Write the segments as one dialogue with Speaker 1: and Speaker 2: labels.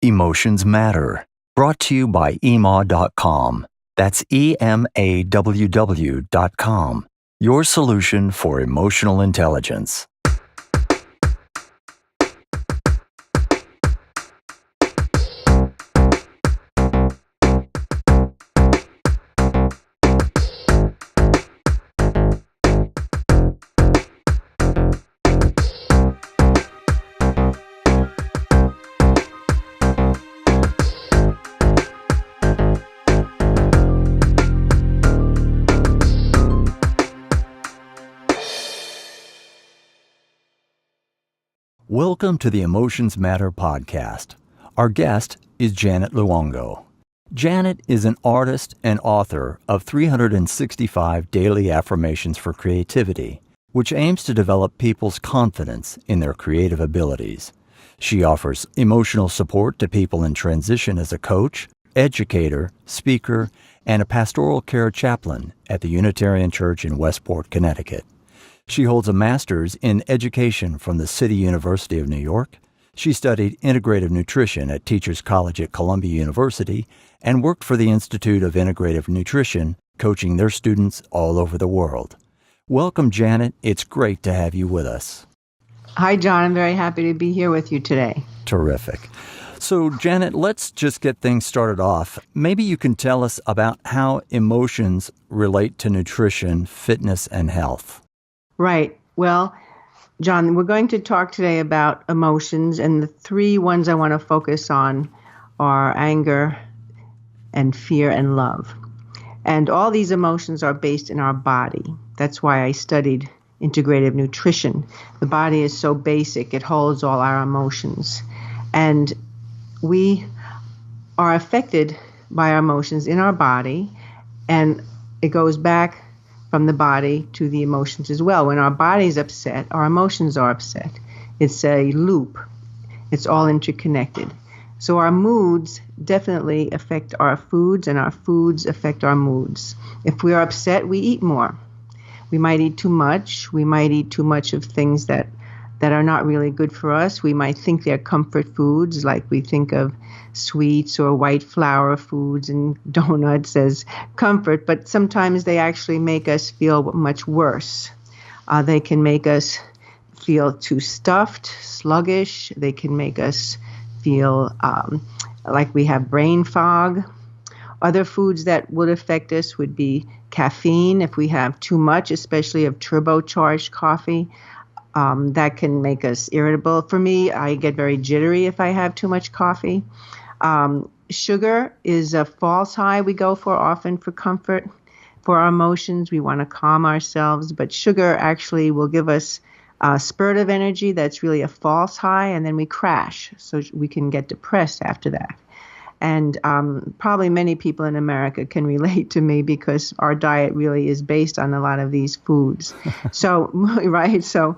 Speaker 1: Emotions Matter, brought to you by Emaww.com. That's EMAWW.com, your solution for emotional intelligence. Welcome to the Emotions Matter podcast. Our guest is Janet Luongo. Janet is an artist and author of 365 Daily Affirmations for Creativity, which aims to develop people's confidence in their creative abilities. She offers emotional support to people in transition as a coach, educator, speaker, and a pastoral care chaplain at the Unitarian Church in Westport, Connecticut. She holds a master's in education from the City University of New York. She studied integrative nutrition at Teachers College at Columbia University and worked for the Institute of Integrative Nutrition, coaching their students all over the world. Welcome, Janet. It's great to have you with us.
Speaker 2: Hi, John. I'm very happy to be here with you today.
Speaker 1: Terrific. So, Janet, let's just get things started off. Maybe you can tell us about how emotions relate to nutrition, fitness, and health.
Speaker 2: Right. Well, John, we're going to talk today about emotions, and the three ones I want to focus on are anger and fear and love. And all these emotions are based in our body. That's why I studied integrative nutrition. The body is so basic, it holds all our emotions. And we are affected by our emotions in our body, and it goes back from the body to the emotions as well. When our body is upset, our emotions are upset. It's a loop. It's all interconnected. So our moods definitely affect our foods, and our foods affect our moods. If we are upset, we eat more. We might eat too much. We might eat too much of things that are not really good for us. We might think they're comfort foods, like we think of sweets or white flour foods and donuts as comfort, but sometimes they actually make us feel much worse. They can make us feel too stuffed, sluggish. They can make us feel like we have brain fog. Other foods that would affect us would be caffeine. If we have too much, especially of turbocharged coffee, that can make us irritable. For me, I get very jittery if I have too much coffee. Sugar is a false high we go for often for comfort. For our emotions, we want to calm ourselves, but sugar actually will give us a spurt of energy that's really a false high, and then we crash, so we can get depressed after that. And probably many people in America can relate to me because our diet really is based on a lot of these foods. So, right? So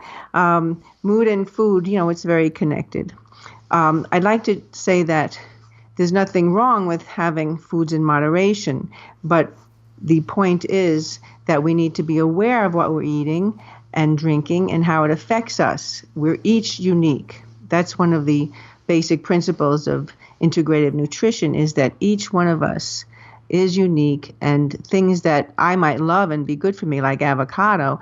Speaker 2: mood and food, it's very connected. I'd like to say that there's nothing wrong with having foods in moderation, but the point is that we need to be aware of what we're eating and drinking and how it affects us. We're each unique. That's one of the basic principles of integrative nutrition, is that each one of us is unique, and things that I might love and be good for me, like avocado,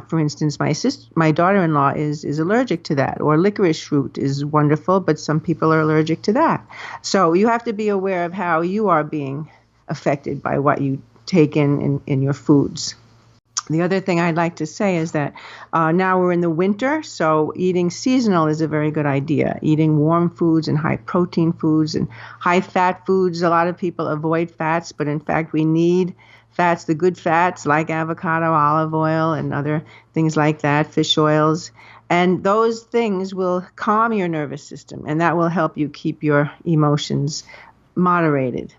Speaker 2: for instance, my daughter-in-law is allergic to that, or licorice root is wonderful, but some people are allergic to that. So you have to be aware of how you are being affected by what you take in your foods. The other thing I'd like to say is that now we're in the winter, so eating seasonal is a very good idea. Eating warm foods and high-protein foods and high-fat foods. A lot of people avoid fats, but in fact we need fats, the good fats like avocado, olive oil, and other things like that, fish oils. And those things will calm your nervous system, and that will help you keep your emotions moderated.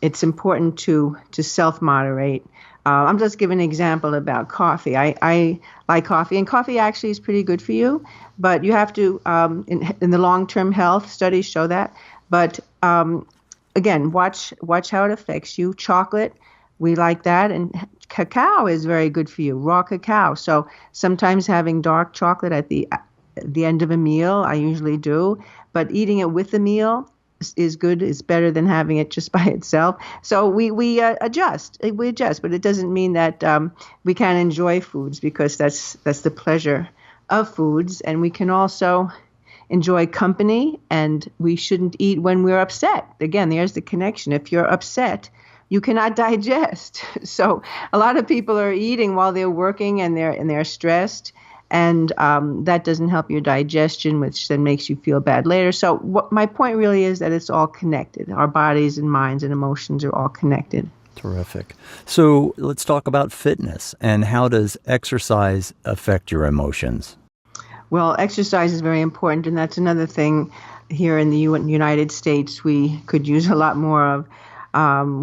Speaker 2: It's important to self-moderate. I'm just giving an example about coffee. I like coffee, and coffee actually is pretty good for you, but you have to, in the long-term health, studies show that. But again, watch how it affects you. Chocolate, we like that, and cacao is very good for you, raw cacao. So sometimes having dark chocolate at the the end of a meal. I usually do, but eating it with the meal is good. Is better than having it just by itself. So we adjust. We adjust, but it doesn't mean that we can't enjoy foods, because that's the pleasure of foods. And we can also enjoy company, and we shouldn't eat when we're upset. Again, there's the connection. If you're upset, you cannot digest. So a lot of people are eating while they're working, and they're stressed, and that doesn't help your digestion, which then makes you feel bad later. So my point really is that it's all connected. Our bodies and minds and emotions are all connected.
Speaker 1: Terrific. So let's talk about fitness, and how does exercise affect your emotions?
Speaker 2: Well, exercise is very important, and that's another thing here in the United States we could use a lot more of.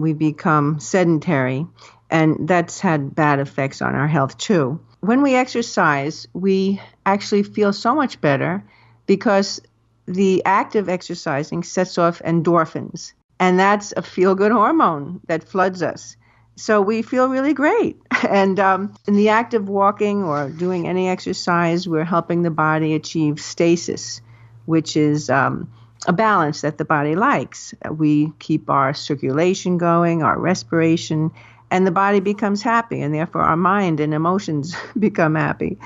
Speaker 2: We become sedentary, and that's had bad effects on our health too. When we exercise, we actually feel so much better, because the act of exercising sets off endorphins, and that's a feel-good hormone that floods us. So we feel really great. And in the act of walking or doing any exercise, we're helping the body achieve stasis, which is a balance that the body likes. We keep our circulation going, our respiration, and the body becomes happy, and therefore our mind and emotions become happy.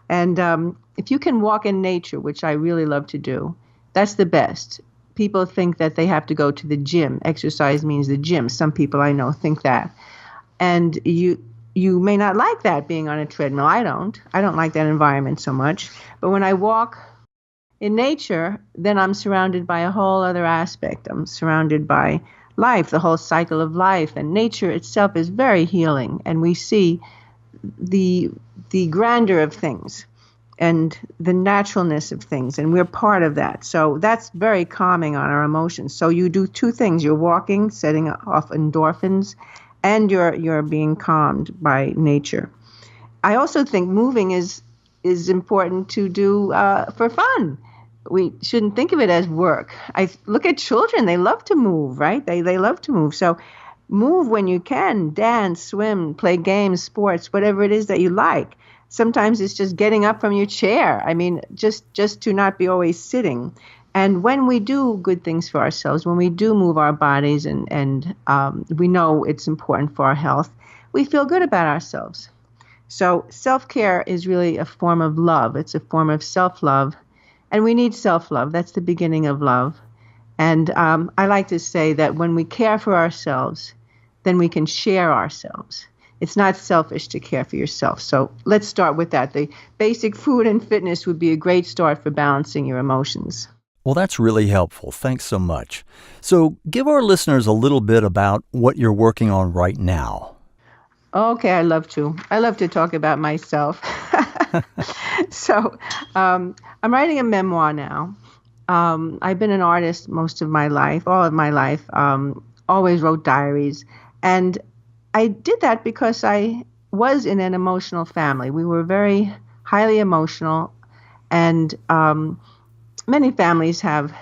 Speaker 2: And if you can walk in nature, which I really love to do, that's the best. People think that they have to go to the gym. Exercise means the gym. Some people I know think that. And you may not like that, being on a treadmill. I don't like that environment so much. But when I walk in nature, then I'm surrounded by a whole other aspect. I'm surrounded by life, the whole cycle of life. And nature itself is very healing. And we see the grandeur of things and the naturalness of things. And we're part of that. So that's very calming on our emotions. So you do two things. You're walking, setting off endorphins, and you're being calmed by nature. I also think moving is important to do for fun. We shouldn't think of it as work. I look at children; they love to move, right? They love to move. So move when you can. Dance, swim, play games, sports, whatever it is that you like. Sometimes it's just getting up from your chair. I mean, just to not be always sitting. And when we do good things for ourselves, when we do move our bodies and we know it's important for our health, we feel good about ourselves. So self-care is really a form of love. It's a form of self-love. And we need self-love. That's the beginning of love. And I like to say that when we care for ourselves, then we can share ourselves. It's not selfish to care for yourself. So let's start with that. The basic food and fitness would be a great start for balancing your emotions.
Speaker 1: Well, that's really helpful. Thanks so much. So give our listeners a little bit about what you're working on right now.
Speaker 2: Okay, I love to talk about myself. So I'm writing a memoir now. I've been an artist most of my life, all of my life, always wrote diaries. And I did that because I was in an emotional family. We were very highly emotional, and many families have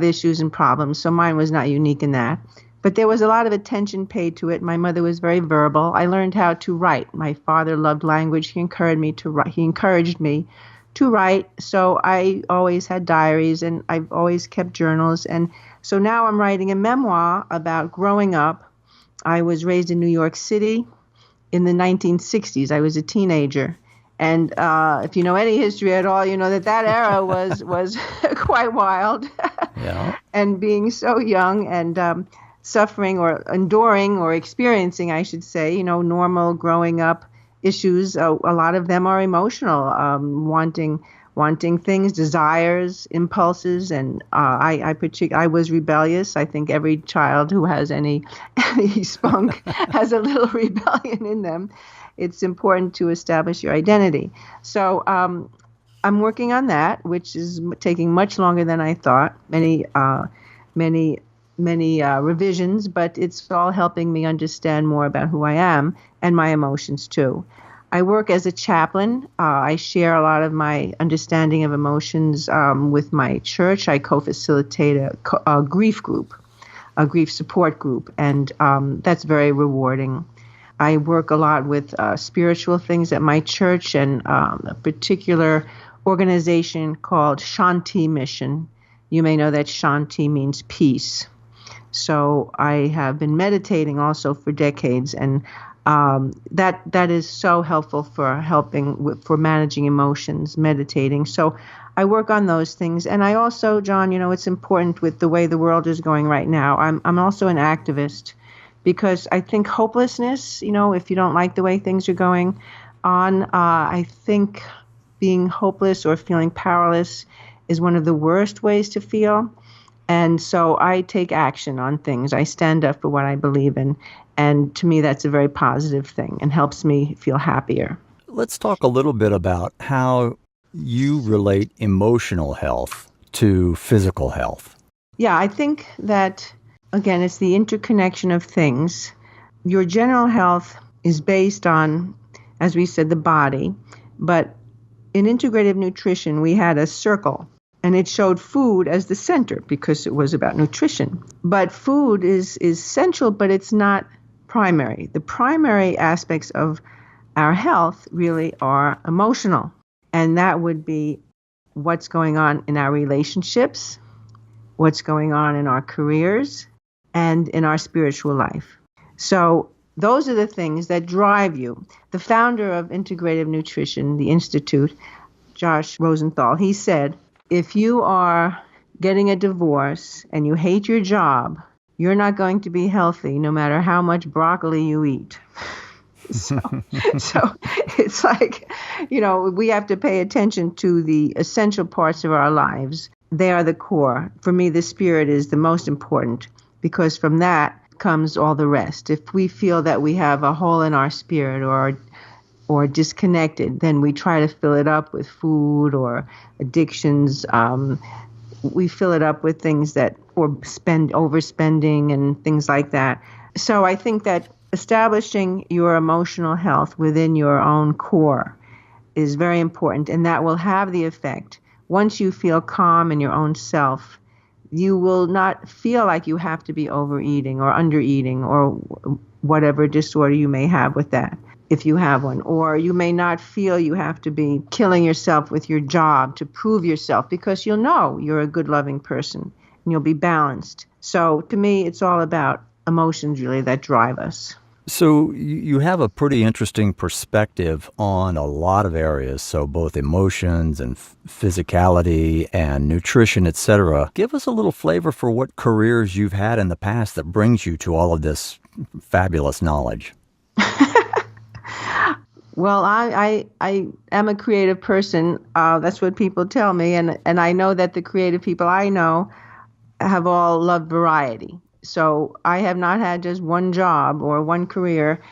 Speaker 2: issues and problems, so mine was not unique in that. But there was a lot of attention paid to it. My mother was very verbal. I learned how to write. My father loved language. He encouraged me to write. So I always had diaries, and I've always kept journals. And so now I'm writing a memoir about growing up. I was raised in New York City in the 1960s. I was a teenager. And if you know any history at all, you know that era was quite wild.
Speaker 1: Yeah.
Speaker 2: And being so young and suffering or enduring or experiencing, I should say, normal growing up issues. A lot of them are emotional, wanting things, desires, impulses, and I was rebellious. I think every child who has any spunk has a little rebellion in them. It's important to establish your identity. So I'm working on that, which is taking much longer than I thought. Many revisions, but it's all helping me understand more about who I am and my emotions too. I work as a chaplain. I share a lot of my understanding of emotions with my church. I co-facilitate a grief group, a grief support group, and that's very rewarding. I work a lot with spiritual things at my church, and a particular organization called Shanti Mission. You may know that Shanti means peace. So I have been meditating also for decades, and that is so helpful for for managing emotions, meditating. So I work on those things, and I also, John, it's important with the way the world is going right now. I'm also an activist because I think hopelessness, if you don't like the way things are going on, I think being hopeless or feeling powerless is one of the worst ways to feel. And so I take action on things. I stand up for what I believe in. And to me, that's a very positive thing and helps me feel happier.
Speaker 1: Let's talk a little bit about how you relate emotional health to physical health.
Speaker 2: Yeah, I think that, again, it's the interconnection of things. Your general health is based on, as we said, the body. But in integrative nutrition, we had a circle. And it showed food as the center because it was about nutrition. But food is essential, but it's not primary. The primary aspects of our health really are emotional. And that would be what's going on in our relationships, what's going on in our careers, and in our spiritual life. So those are the things that drive you. The founder of Integrative Nutrition, the Institute, Josh Rosenthal, he said, if you are getting a divorce and you hate your job, you're not going to be healthy no matter how much broccoli you eat. So it's like, we have to pay attention to the essential parts of our lives. They are the core. For me, the spirit is the most important because from that comes all the rest. If we feel that we have a hole in our spirit or disconnected, then we try to fill it up with food or addictions. We fill it up with things or overspending and things like that. So I think that establishing your emotional health within your own core is very important, and that will have the effect. Once you feel calm in your own self, you will not feel like you have to be overeating or undereating or whatever disorder you may have with that, if you have one. Or you may not feel you have to be killing yourself with your job to prove yourself because you'll know you're a good, loving person and you'll be balanced. So to me, it's all about emotions really that drive us.
Speaker 1: So you have a pretty interesting perspective on a lot of areas, so both emotions and physicality and nutrition, etc. Give us a little flavor for what careers you've had in the past that brings you to all of this fabulous knowledge.
Speaker 2: Well, I am a creative person. That's what people tell me. And I know that the creative people I know have all loved variety. So I have not had just one job or one career.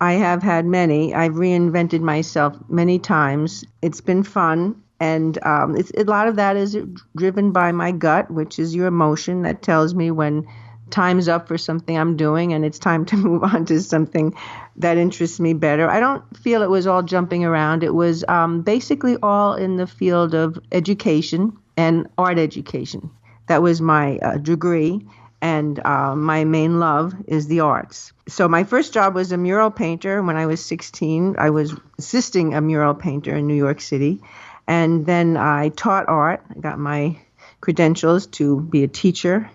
Speaker 2: I have had many. I've reinvented myself many times. It's been fun. And a lot of that is driven by my gut, which is your emotion that tells me when time's up for something I'm doing and it's time to move on to something that interests me better. I don't feel it was all jumping around. It was basically all in the field of education and art education. That was my degree. And my main love is the arts. So my first job was a mural painter. When I was 16, I was assisting a mural painter in New York City. And then I taught art. I got my credentials to be a teacher.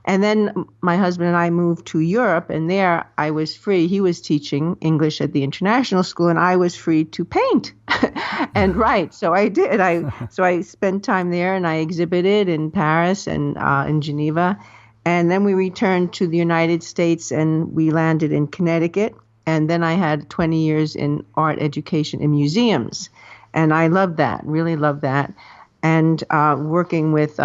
Speaker 2: And then my husband and I moved to Europe, and there I was free. He was teaching English at the international school, and I was free to paint and write. So I did. So I spent time there, and I exhibited in Paris and in Geneva. And then we returned to the United States, and we landed in Connecticut. And then I had 20 years in art education in museums. And I loved that, really loved that. And working with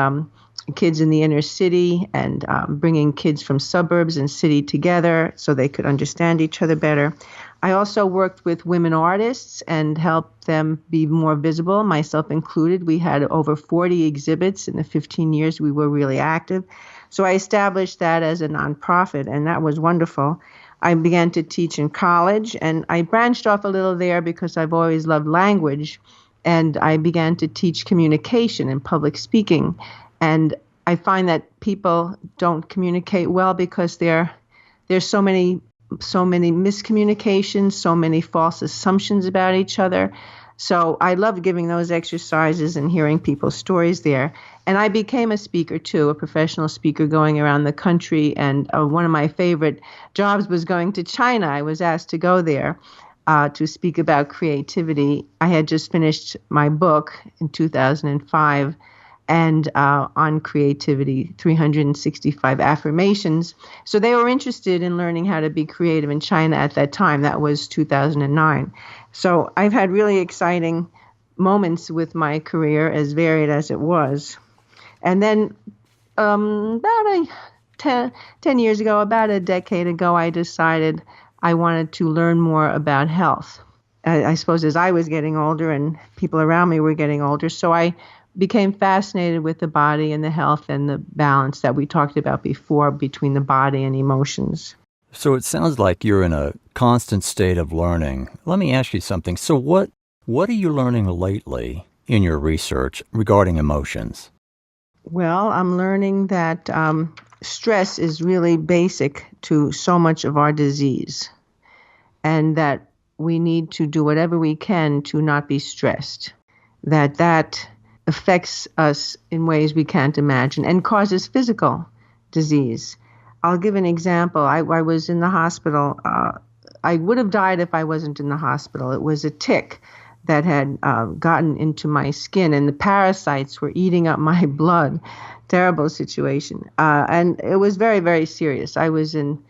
Speaker 2: kids in the inner city and bringing kids from suburbs and city together so they could understand each other better. I also worked with women artists and helped them be more visible, myself included. We had over 40 exhibits in the 15 years we were really active. So I established that as a nonprofit, and that was wonderful. I began to teach in college, and I branched off a little there because I've always loved language, and I began to teach communication and public speaking. And I find that people don't communicate well because there's so many miscommunications, so many false assumptions about each other So I loved giving those exercises and hearing people's stories there. And I became a speaker too, a professional speaker going around the country. And one of my favorite jobs was going to China. I was asked to go there to speak about creativity. I had just finished my book in 2005 and on creativity, 365 affirmations. So they were interested in learning how to be creative in China at that time. That was 2009. So I've had really exciting moments with my career, as varied as it was. And then about 10 years ago, about a decade ago, I decided I wanted to learn more about health. I suppose as I was getting older and people around me were getting older, so I became fascinated with the body and the health and the balance that we talked about before between the body and emotions.
Speaker 1: So it sounds like you're in a constant state of learning. Let me ask you something. So what are you learning lately in your research regarding emotions?
Speaker 2: Well, I'm learning that stress is really basic to so much of our disease, and that we need to do whatever we can to not be stressed. That affects us in ways we can't imagine and causes physical disease. I'll give an example. I was in the hospital. I would have died if I wasn't in the hospital. It was a tick that had gotten into my skin, and the parasites were eating up my blood. Terrible situation. And it was very, very serious. I was in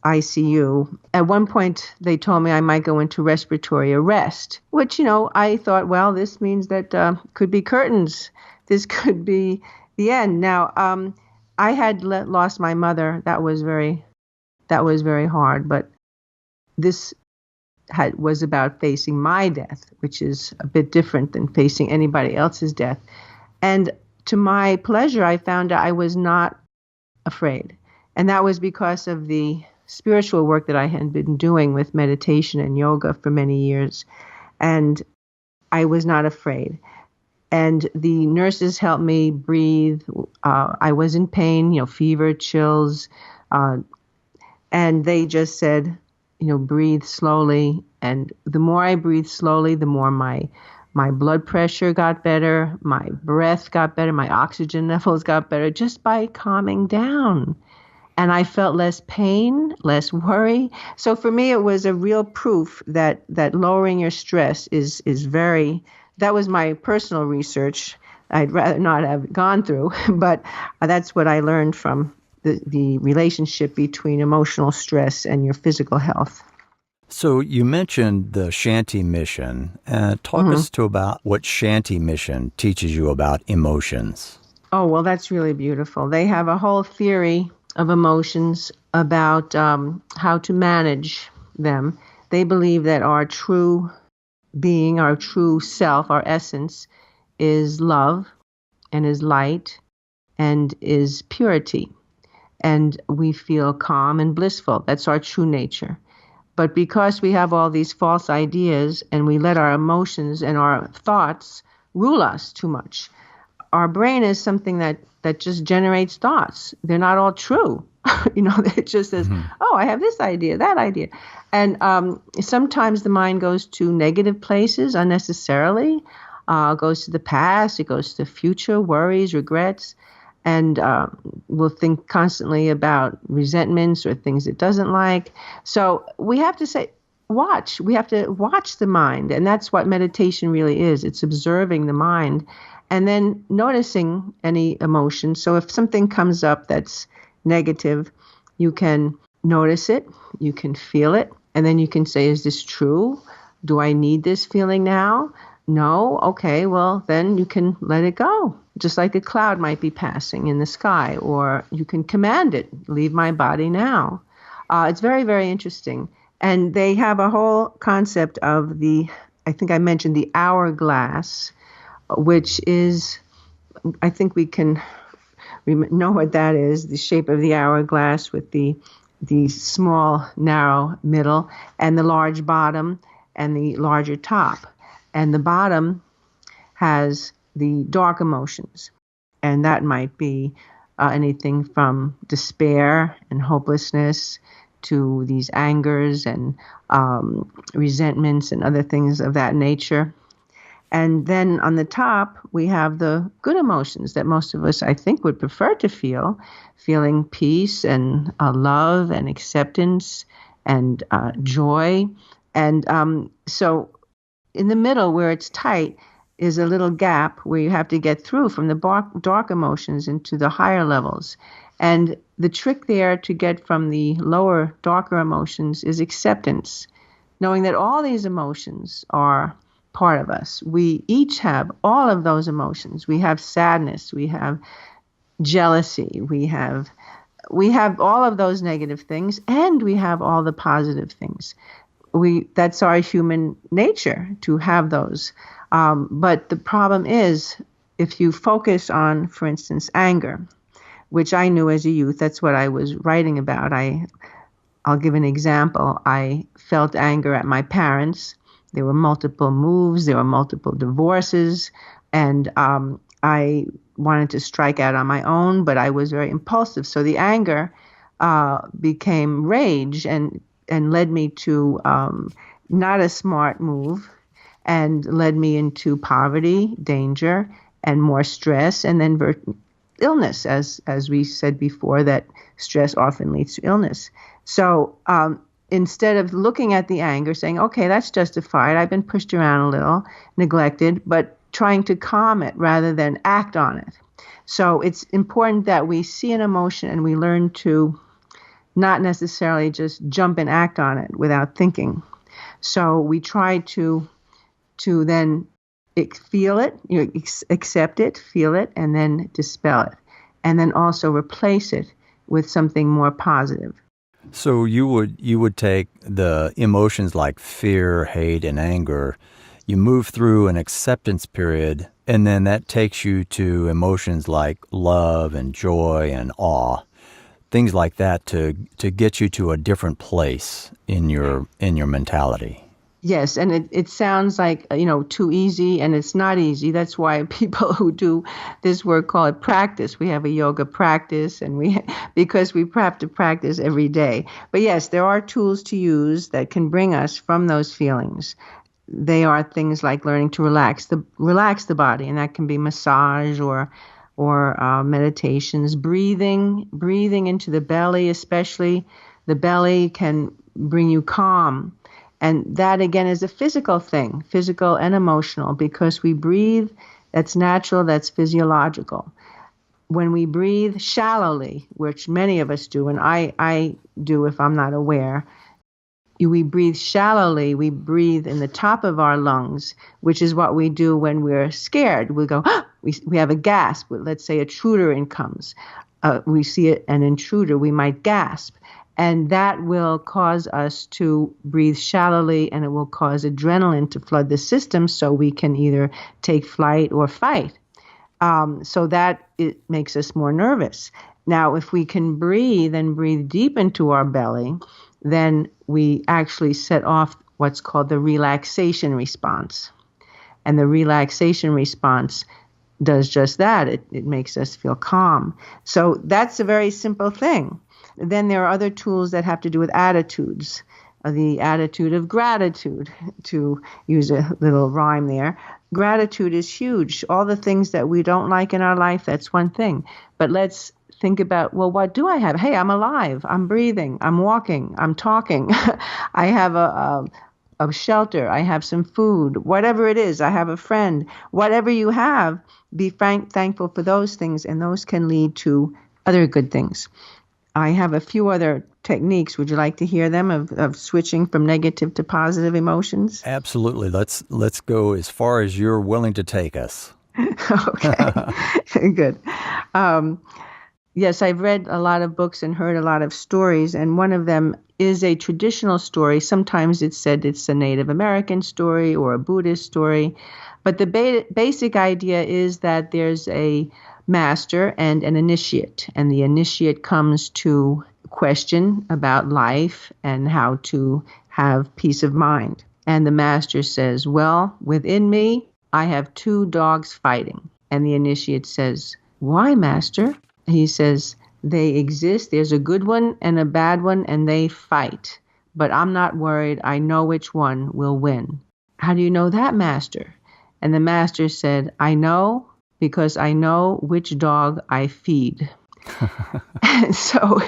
Speaker 2: ICU. At one point, they told me I might go into respiratory arrest, which, I thought, well, this means that could be curtains. This could be the end. Now, I had lost my mother. That was very hard. But this was about facing my death, which is a bit different than facing anybody else's death. And to my pleasure, I found out I was not afraid. And that was because of the spiritual work that I had been doing with meditation and yoga for many years. And I was not afraid. And the nurses helped me breathe. I was in pain, fever, chills. And they just said, breathe slowly. And the more I breathed slowly, the more my blood pressure got better, my breath got better, my oxygen levels got better just by calming down. And I felt less pain, less worry. So for me, it was a real proof that lowering your stress is very, that was my personal research. I'd rather not have gone through, but that's what I learned from the relationship between emotional stress and your physical health.
Speaker 1: So you mentioned the Shanti mission. Talk us to about what Shanti mission teaches you about emotions.
Speaker 2: Oh, well, that's really beautiful. They have a whole theory of emotions about how to manage them. They believe that our true being, our true self, our essence is love and is light and is purity. And we feel calm and blissful. That's our true nature. But because we have all these false ideas and we let our emotions and our thoughts rule us too much, our brain is something that just generates thoughts. They're not all true. It just says, oh, I have this idea, that idea. And sometimes the mind goes to negative places unnecessarily, goes to the past, it goes to the future, worries, regrets, and will think constantly about resentments or things it doesn't like. So we have to say, watch. We have to watch the mind. And that's what meditation really is. It's observing the mind and then noticing any emotion. So if something comes up that's negative, you can notice it, you can feel it, and then you can say, is this true? Do I need this feeling now? No? Okay, well, then you can let it go. Just like a cloud might be passing in the sky, or you can command it, leave my body now. It's very, very interesting. And they have a whole concept of I think I mentioned the hourglass, which is, I think we can know what that is, the shape of the hourglass with the small, narrow middle and the large bottom and the larger top. And the bottom has the dark emotions. And that might be anything from despair and hopelessness to these angers and resentments and other things of that nature. And then on the top, we have the good emotions that most of us, I think, would prefer to feel, feeling peace and love and acceptance and joy. And so in the middle, where it's tight, is a little gap where you have to get through from the dark emotions into the higher levels. And the trick there to get from the lower, darker emotions is acceptance, knowing that all these emotions are part of us. We each have all of those emotions. We have sadness, we have jealousy, we have all of those negative things, and we have all the positive things. That's our human nature to have those. But the problem is, if you focus on, for instance, anger, which I knew as a youth, that's what I was writing about. I'll give an example. I felt anger at my parents. There were multiple moves, there were multiple divorces, and I wanted to strike out on my own, but I was very impulsive. So the anger became rage and led me to not a smart move, and led me into poverty, danger, and more stress, and then illness, as we said before, that stress often leads to illness. So instead of looking at the anger, saying, okay, that's justified, I've been pushed around a little, neglected, but trying to calm it rather than act on it. So it's important that we see an emotion and we learn to not necessarily just jump and act on it without thinking. So we try to then feel it, accept it, feel it, and then dispel it. And then also replace it with something more positive.
Speaker 1: So you would take the emotions like fear, hate, and anger, you move through an acceptance period, and then that takes you to emotions like love and joy and awe, things like that to get you to a different place in your mentality.
Speaker 2: Yes, and it sounds like, too easy, and it's not easy. That's why people who do this work call it practice. We have a yoga practice, and because we have to practice every day. But yes, there are tools to use that can bring us from those feelings. They are things like learning to relax the body, and that can be massage or meditations, breathing into the belly, especially. The belly can bring you calm. And that, again, is a physical thing, physical and emotional, because we breathe, that's natural, that's physiological. When we breathe shallowly, which many of us do, and I do if I'm not aware, we breathe shallowly, we breathe in the top of our lungs, which is what we do when we're scared. We go, we have a gasp. Let's say a intruder comes. We see an intruder, we might gasp. And that will cause us to breathe shallowly, and it will cause adrenaline to flood the system so we can either take flight or fight. So that it makes us more nervous. Now, if we can breathe and breathe deep into our belly, then we actually set off what's called the relaxation response. And the relaxation response does just that. It makes us feel calm. So that's a very simple thing. Then there are other tools that have to do with attitudes. The attitude of gratitude, to use a little rhyme there. Gratitude is huge. All the things that we don't like in our life, that's one thing. But let's think about, well, what do I have? Hey, I'm alive. I'm breathing. I'm walking. I'm talking. I have a shelter. I have some food. Whatever it is, I have a friend. Whatever you have, be thankful for those things, and those can lead to other good things. I have a few other techniques. Would you like to hear them of switching from negative to positive emotions?
Speaker 1: Absolutely. Let's go as far as you're willing to take us.
Speaker 2: Okay, good. Yes, I've read a lot of books and heard a lot of stories, and one of them is a traditional story. Sometimes it's said it's a Native American story or a Buddhist story, but the basic idea is that there's a master and an initiate, and the initiate comes to question about life and how to have peace of mind. And the master says, well, within me, I have two dogs fighting. And the initiate says, why, master? He says, they exist. There's a good one and a bad one, and they fight. But I'm not worried. I know which one will win. How do you know that, master? And the master said, I know because I know which dog I feed. And so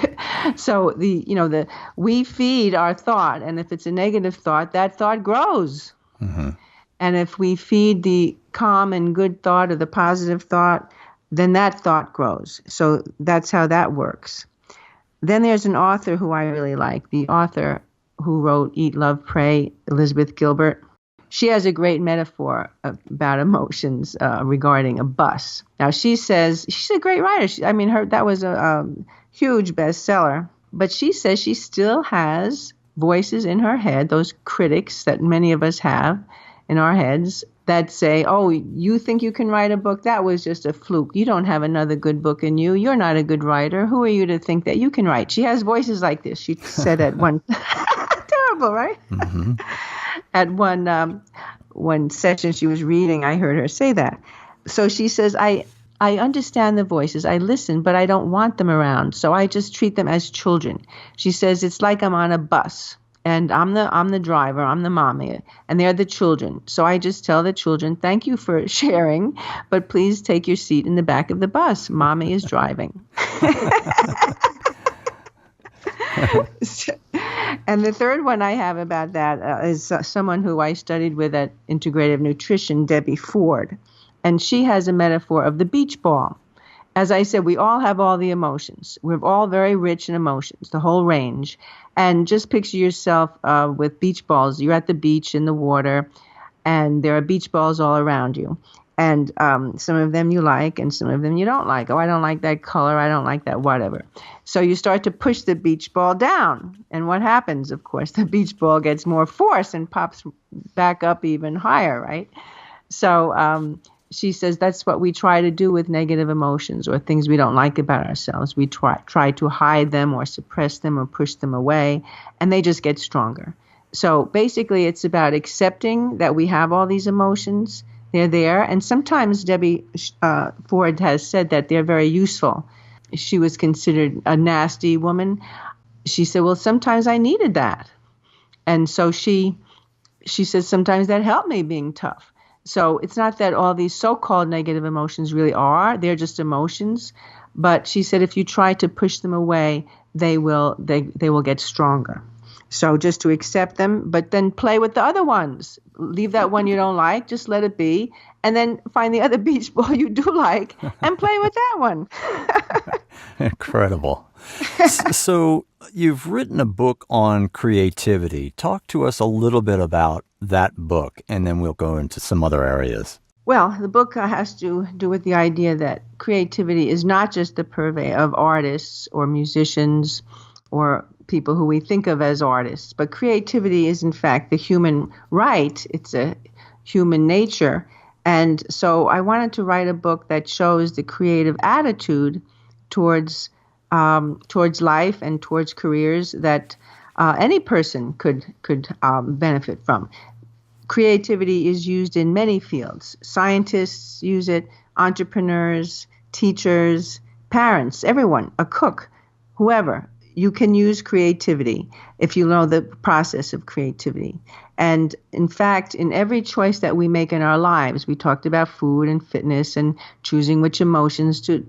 Speaker 2: we feed our thought, and if it's a negative thought, that thought grows.
Speaker 1: Mm-hmm.
Speaker 2: And if we feed the calm and good thought or the positive thought, then that thought grows. So that's how that works. Then there's an author who I really like, the author who wrote Eat, Love, Pray, Elizabeth Gilbert. She has a great metaphor about emotions regarding a bus. Now, she says, she's a great writer. That was a huge bestseller. But she says she still has voices in her head, those critics that many of us have in our heads that say, oh, you think you can write a book? That was just a fluke. You don't have another good book in you. You're not a good writer. Who are you to think that you can write? She has voices like this. She said at one, terrible, right?
Speaker 1: Mm-hmm.
Speaker 2: At one session she was reading, I heard her say that. So she says, I understand the voices. I listen, but I don't want them around. So I just treat them as children. She says, it's like I'm on a bus and I'm the driver, I'm the mommy, and they're the children. So I just tell the children, thank you for sharing, but please take your seat in the back of the bus. Mommy is driving. And the third one I have about that is someone who I studied with at Integrative Nutrition, Debbie Ford. And she has a metaphor of the beach ball. As I said, we all have all the emotions. We're all very rich in emotions, the whole range. And just picture yourself with beach balls. You're at the beach in the water, and there are beach balls all around you. And some of them you like, and some of them you don't like. Oh, I don't like that color. I don't like that whatever. So you start to push the beach ball down. And what happens? Of course, the beach ball gets more force and pops back up even higher, right? So she says that's what we try to do with negative emotions or things we don't like about ourselves. We try to hide them or suppress them or push them away, and they just get stronger. So basically, it's about accepting that we have all these emotions. They're there. And sometimes Debbie Ford has said that they're very useful. She was considered a nasty woman. She said, well, sometimes I needed that. And so she says, sometimes that helped me being tough. So it's not that all these so-called negative emotions really are. They're just emotions. But she said, if you try to push them away, they will get stronger. So just to accept them, but then play with the other ones. Leave that one you don't like, just let it be, and then find the other beach ball you do like and play with that one.
Speaker 1: Incredible. So you've written a book on creativity. Talk to us a little bit about that book, and then we'll go into some other areas.
Speaker 2: Well, the book has to do with the idea that creativity is not just the purvey of artists or musicians or people who we think of as artists, but creativity is in fact the human right. It's a human nature. And so I wanted to write a book that shows the creative attitude towards life and towards careers that any person could benefit from. Creativity is used in many fields. Scientists use it, entrepreneurs, teachers, parents, everyone, a cook, whoever. You can use creativity if you know the process of creativity. And in fact, in every choice that we make in our lives, we talked about food and fitness and choosing which emotions to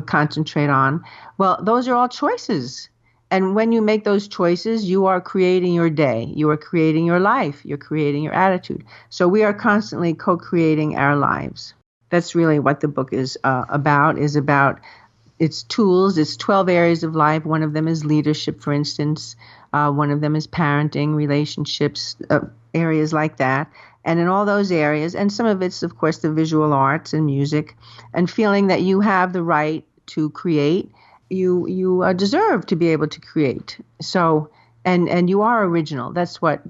Speaker 2: concentrate on. Well, those are all choices. And when you make those choices, you are creating your day. You are creating your life. You're creating your attitude. So we are constantly co-creating our lives. That's really what the book is about its tools. It's 12 areas of life. One of them is leadership, for instance. One of them is parenting, relationships, areas like that. And in all those areas, and some of it's, of course, the visual arts and music, and feeling that you have the right to create, you deserve to be able to create. So, and you are original. That's what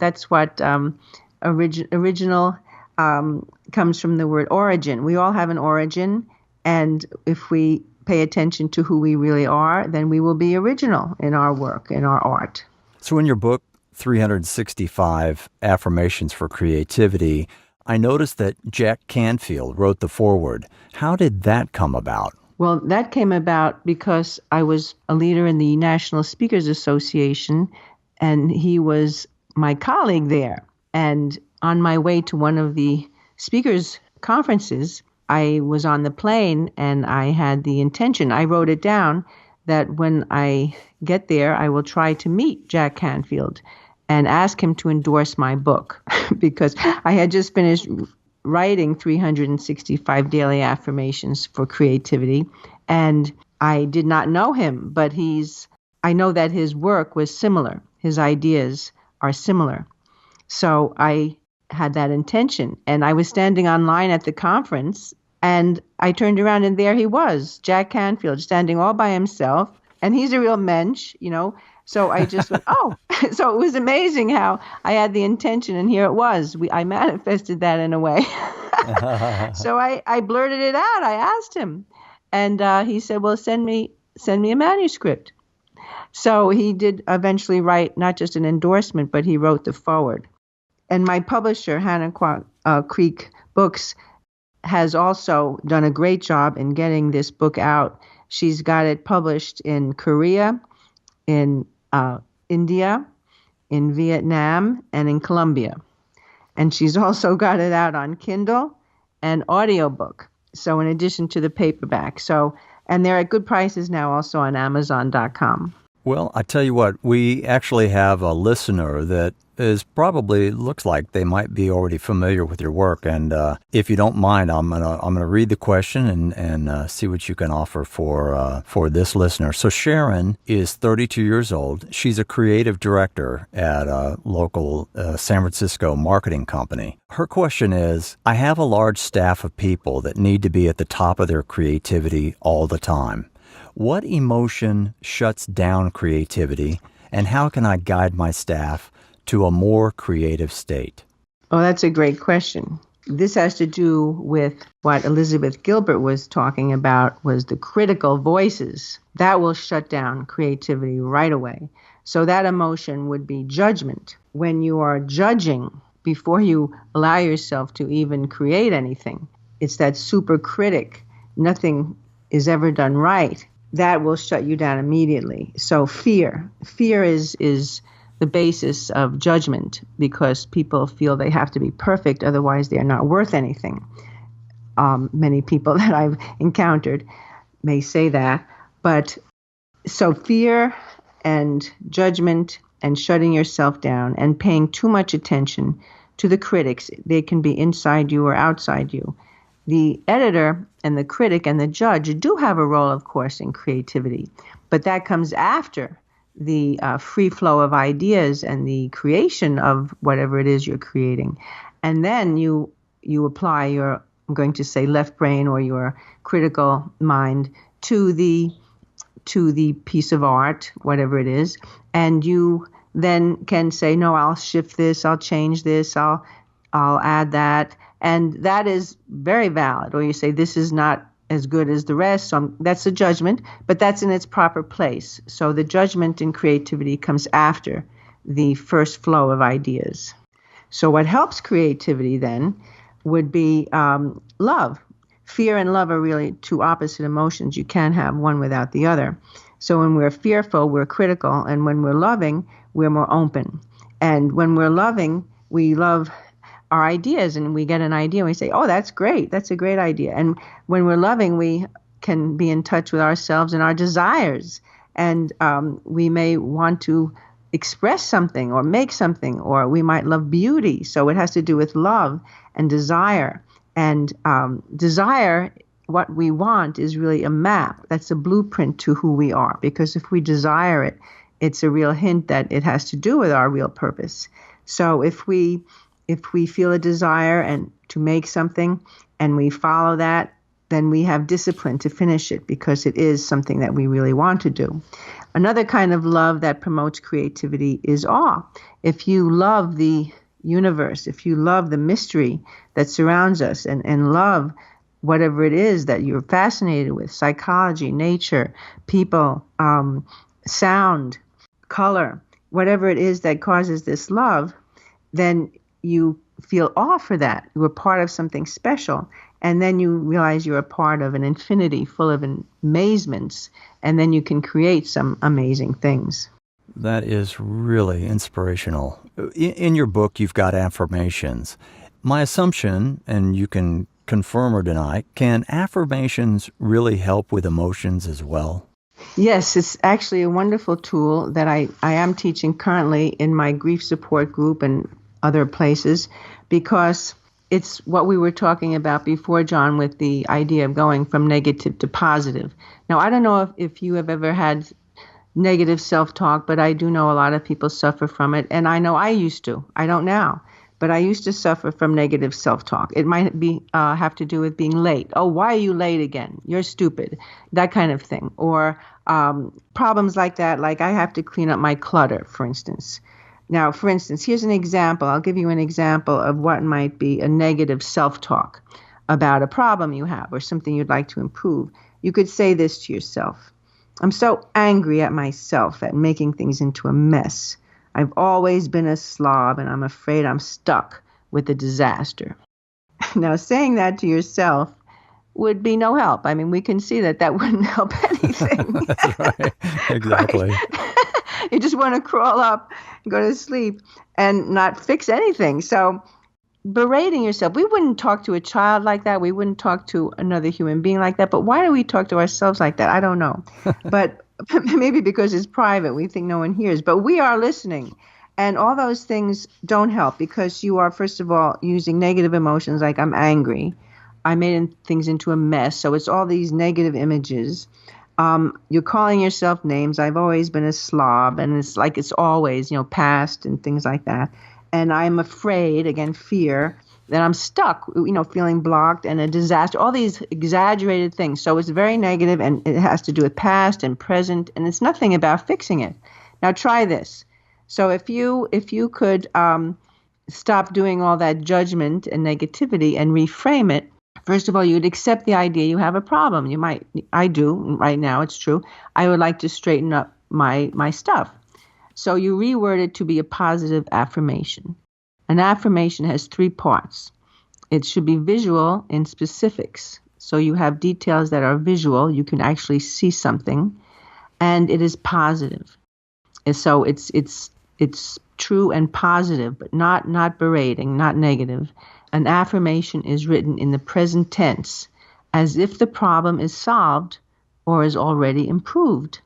Speaker 2: original comes from the word origin. We all have an origin, and if we pay attention to who we really are, then we will be original in our work, in our art.
Speaker 1: So in your book, 365 Affirmations for Creativity, I noticed that Jack Canfield wrote the foreword. How did that come about?
Speaker 2: Well, that came about because I was a leader in the National Speakers Association, and he was my colleague there. And on my way to one of the speakers conferences, I was on the plane and I had the intention, I wrote it down, that when I get there, I will try to meet Jack Canfield and ask him to endorse my book because I had just finished writing 365 daily affirmations for creativity, and I did not know him, but I know that his work was similar. His ideas are similar. So I had that intention, and I was standing online at the conference, and I turned around and there he was, Jack Canfield, standing all by himself, and he's a real mensch, So I just went, oh. So it was amazing how I had the intention, and here it was. I manifested that in a way. So I blurted it out. I asked him, and he said, well, send me a manuscript. So he did eventually write not just an endorsement, but he wrote the foreword. And my publisher, Hannah Creek Books, has also done a great job in getting this book out. She's got it published in Korea, in India, in Vietnam, and in Colombia. And she's also got it out on Kindle and audiobook. So in addition to the paperback. And they're at good prices now also on Amazon.com.
Speaker 1: Well, I tell you what, we actually have a listener that looks like they might be already familiar with your work. And if you don't mind, I'm gonna read the question and see what you can offer for this listener. So Sharon is 32 years old. She's a creative director at a local San Francisco marketing company. Her question is, I have a large staff of people that need to be at the top of their creativity all the time. What emotion shuts down creativity, and how can I guide my staff to a more creative state?
Speaker 2: Oh, that's a great question. This has to do with what Elizabeth Gilbert was talking about, was the critical voices. That will shut down creativity right away. So that emotion would be judgment. When you are judging before you allow yourself to even create anything, it's that super critic. Nothing is ever done right. That will shut you down immediately. So fear is the basis of judgment, because people feel they have to be perfect, otherwise they're not worth anything. Many people that I've encountered may say that. But so fear and judgment and shutting yourself down and paying too much attention to the critics, they can be inside you or outside you. The editor and the critic and the judge do have a role, of course, in creativity, but that comes after the free flow of ideas and the creation of whatever it is you're creating. And then you apply your, I'm going to say, left brain or your critical mind to the piece of art, whatever it is, and you then can say, no, I'll shift this, I'll change this, I'll add that. And that is very valid. Or you say, this is not as good as the rest. So that's a judgment, but that's in its proper place. So the judgment in creativity comes after the first flow of ideas. So what helps creativity then would be love. Fear and love are really two opposite emotions. You can't have one without the other. So when we're fearful, we're critical. And when we're loving, we're more open. And when we're loving, we love our ideas, and we get an idea and we say, oh, that's great. That's a great idea. And when we're loving, we can be in touch with ourselves and our desires. And we may want to express something or make something, or we might love beauty. So it has to do with love and desire. And desire, what we want, is really a map. That's a blueprint to who we are. Because if we desire it, it's a real hint that it has to do with our real purpose. So if we feel a desire and to make something and we follow that, then we have discipline to finish it because it is something that we really want to do. Another kind of love that promotes creativity is awe. If you love the universe, if you love the mystery that surrounds us and love whatever it is that you're fascinated with, psychology, nature, people, sound, color, whatever it is that causes this love, then you feel awe for that. You are part of something special. And then you realize you're a part of an infinity full of amazements. And then you can create some amazing things.
Speaker 1: That is really inspirational. In your book, you've got affirmations. My assumption, and you can confirm or deny, can affirmations really help with emotions as well?
Speaker 2: Yes, it's actually a wonderful tool that I am teaching currently in my grief support group and other places, because it's what we were talking about before, John, with the idea of going from negative to positive. Now, I don't know if you have ever had negative self-talk, but I do know a lot of people suffer from it. And I know I used to. I don't now. But I used to suffer from negative self-talk. It might be have to do with being late. Oh, why are you late again? You're stupid. That kind of thing. Or problems like that, like I have to clean up my clutter, for instance. Now, for instance, here's an example. I'll give you an example of what might be a negative self-talk about a problem you have or something you'd like to improve. You could say this to yourself. I'm so angry at myself at making things into a mess. I've always been a slob, and I'm afraid I'm stuck with a disaster. Now, saying that to yourself would be no help. I mean, we can see that wouldn't help anything.
Speaker 1: That's right. Exactly.
Speaker 2: You just want to crawl up and go to sleep and not fix anything. So berating yourself, we wouldn't talk to a child like that. We wouldn't talk to another human being like that. But why do we talk to ourselves like that? I don't know. But maybe because it's private, we think no one hears. But we are listening. And all those things don't help because you are, first of all, using negative emotions like I'm angry. I made things into a mess. So it's all these negative images. You're calling yourself names. I've always been a slob. And it's like it's always, past and things like that. And I'm afraid, again, fear, that I'm stuck, feeling blocked and a disaster, all these exaggerated things. So it's very negative, and it has to do with past and present, and it's nothing about fixing it. Now try this. So if you could stop doing all that judgment and negativity and reframe it, first of all, you'd accept the idea you have a problem. I do right now, it's true. I would like to straighten up my stuff. So you reword it to be a positive affirmation. An affirmation has 3 parts. It should be visual in specifics. So you have details that are visual. You can actually see something. And it is positive. And so it's true and positive, but not berating, not negative. An affirmation is written in the present tense, as if the problem is solved or is already improved.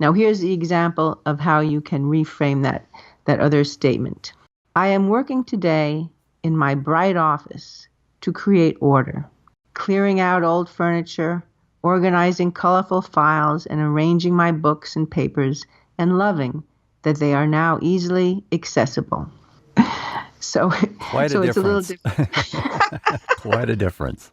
Speaker 2: Now, here's the example of how you can reframe that other statement. I am working today in my bright office to create order, clearing out old furniture, organizing colorful files, and arranging my books and papers, and loving that they are now easily accessible. So
Speaker 1: Quite a difference.
Speaker 2: It's a little different.
Speaker 1: Quite a difference.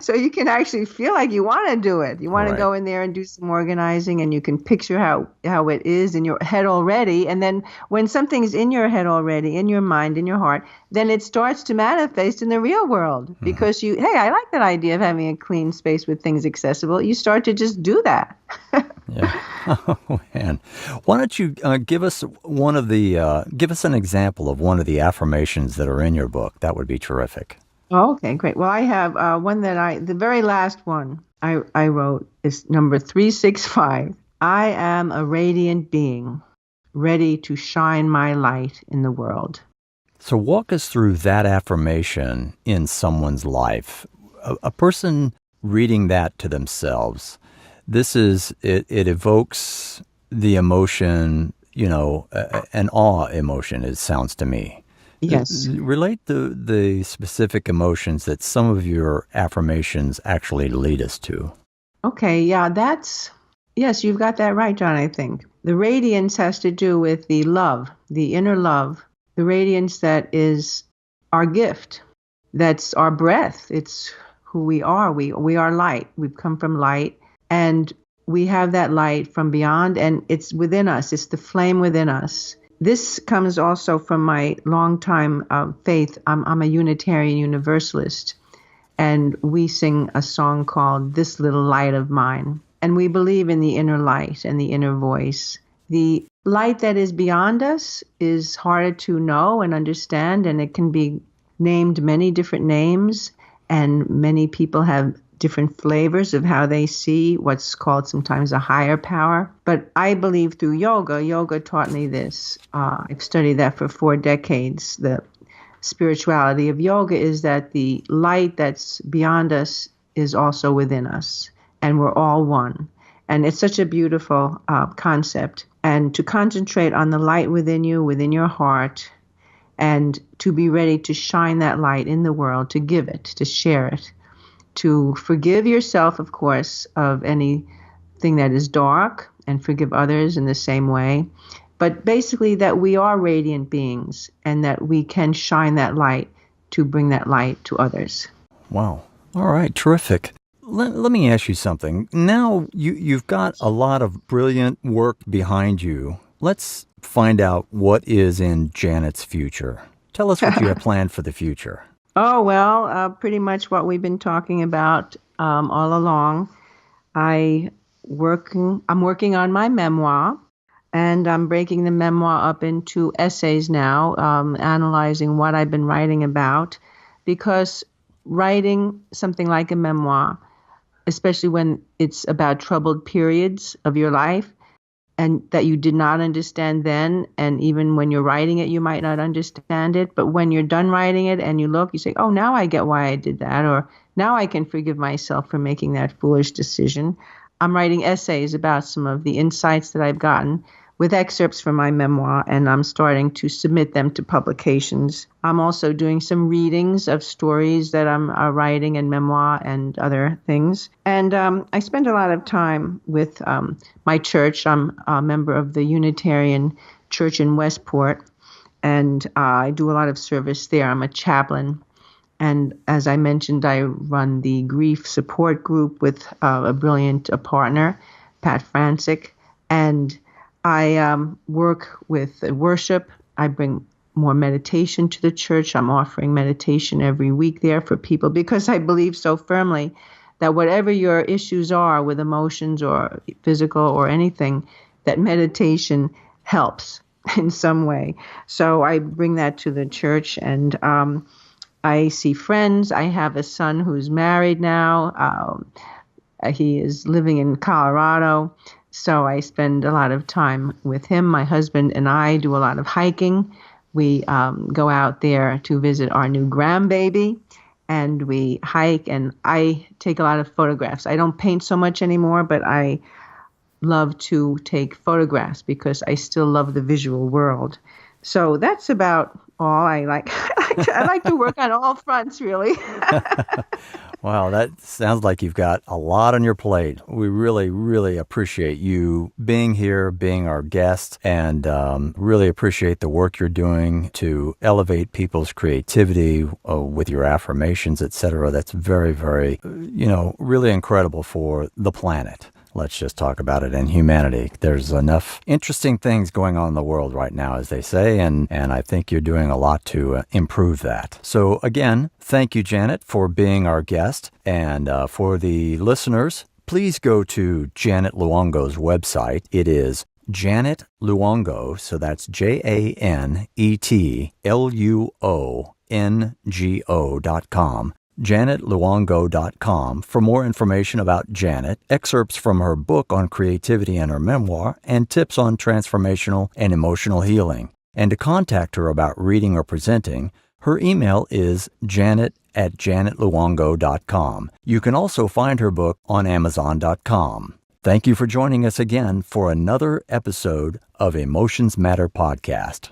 Speaker 2: So you can actually feel like you want to do it. You want to go in there and do some organizing, and you can picture how it is in your head already. And then when something's in your head already, in your mind, in your heart, then it starts to manifest in the real world because I like that idea of having a clean space with things accessible. You start to just do that.
Speaker 1: Yeah. Oh, man. Why don't you give us an example of one of the affirmations that are in your book? That would be terrific.
Speaker 2: Oh, okay, great. Well, I have one the very last one I wrote is number 365. I am a radiant being, ready to shine my light in the world.
Speaker 1: So walk us through that affirmation in someone's life. A person reading that to themselves, it evokes the emotion, an awe emotion, it sounds to me.
Speaker 2: Yes.
Speaker 1: Relate the specific emotions that some of your affirmations actually lead us to.
Speaker 2: Okay, yeah, yes, you've got that right, John, I think. The radiance has to do with the love, the inner love, the radiance that is our gift, that's our breath. It's who we are. We are light. We've come from light, and we have that light from beyond, and it's within us. It's the flame within us. This comes also from my longtime faith. I'm a Unitarian Universalist, and we sing a song called This Little Light of Mine. And we believe in the inner light and the inner voice. The light that is beyond us is harder to know and understand, and it can be named many different names, and many people have different flavors of how they see what's called sometimes a higher power. But I believe through yoga taught me this. I've studied that for 4 decades, the spirituality of yoga is that the light that's beyond us is also within us, and we're all one. And it's such a beautiful concept. And to concentrate on the light within you, within your heart, and to be ready to shine that light in the world, to give it, to share it, to forgive yourself, of course, of anything that is dark, and forgive others in the same way. But basically that we are radiant beings and that we can shine that light to bring that light to others.
Speaker 1: Wow. All right. Terrific. Let me ask you something. Now you've got a lot of brilliant work behind you. Let's find out what is in Janet's future. Tell us what you have planned for the future.
Speaker 2: Oh, well, pretty much what we've been talking about all along. I'm working on my memoir, and I'm breaking the memoir up into essays now, analyzing what I've been writing about, because writing something like a memoir, especially when it's about troubled periods of your life and that you did not understand then, and even when you're writing it, you might not understand it, but when you're done writing it and you look, you say, oh, now I get why I did that, or now I can forgive myself for making that foolish decision. I'm writing essays about some of the insights that I've gotten with excerpts from my memoir, and I'm starting to submit them to publications. I'm also doing some readings of stories that I'm writing in memoir and other things. And I spend a lot of time with my church. I'm a member of the Unitarian Church in Westport, and I do a lot of service there. I'm a chaplain. And as I mentioned, I run the grief support group with a brilliant partner, Pat Francic, and I work with worship. I bring more meditation to the church. I'm offering meditation every week there for people because I believe so firmly that whatever your issues are with emotions or physical or anything, that meditation helps in some way. So I bring that to the church, and I see friends. I have a son who's married now. He is living in Colorado. So I spend a lot of time with him. My husband and I do a lot of hiking. We go out there to visit our new grandbaby, and we hike, and I take a lot of photographs. I don't paint so much anymore, but I love to take photographs because I still love the visual world. So that's about all I like. I like to work on all fronts, really.
Speaker 1: Wow, that sounds like you've got a lot on your plate. We really, really appreciate you being here, being our guest, and really appreciate the work you're doing to elevate people's creativity with your affirmations, etc. That's very, very, really incredible for the planet. Let's just talk about it in humanity. There's enough interesting things going on in the world right now, as they say, and I think you're doing a lot to improve that. So again, thank you, Janet, for being our guest. And for the listeners, please go to Janet Luongo's website. It is Janet Luongo, so that's JanetLuongo.com. JanetLuongo.com for more information about Janet, excerpts from her book on creativity and her memoir, and tips on transformational and emotional healing. And to contact her about reading or presenting, her email is janet@janetluongo.com. You can also find her book on Amazon.com. Thank you for joining us again for another episode of Emotions Matter Podcast.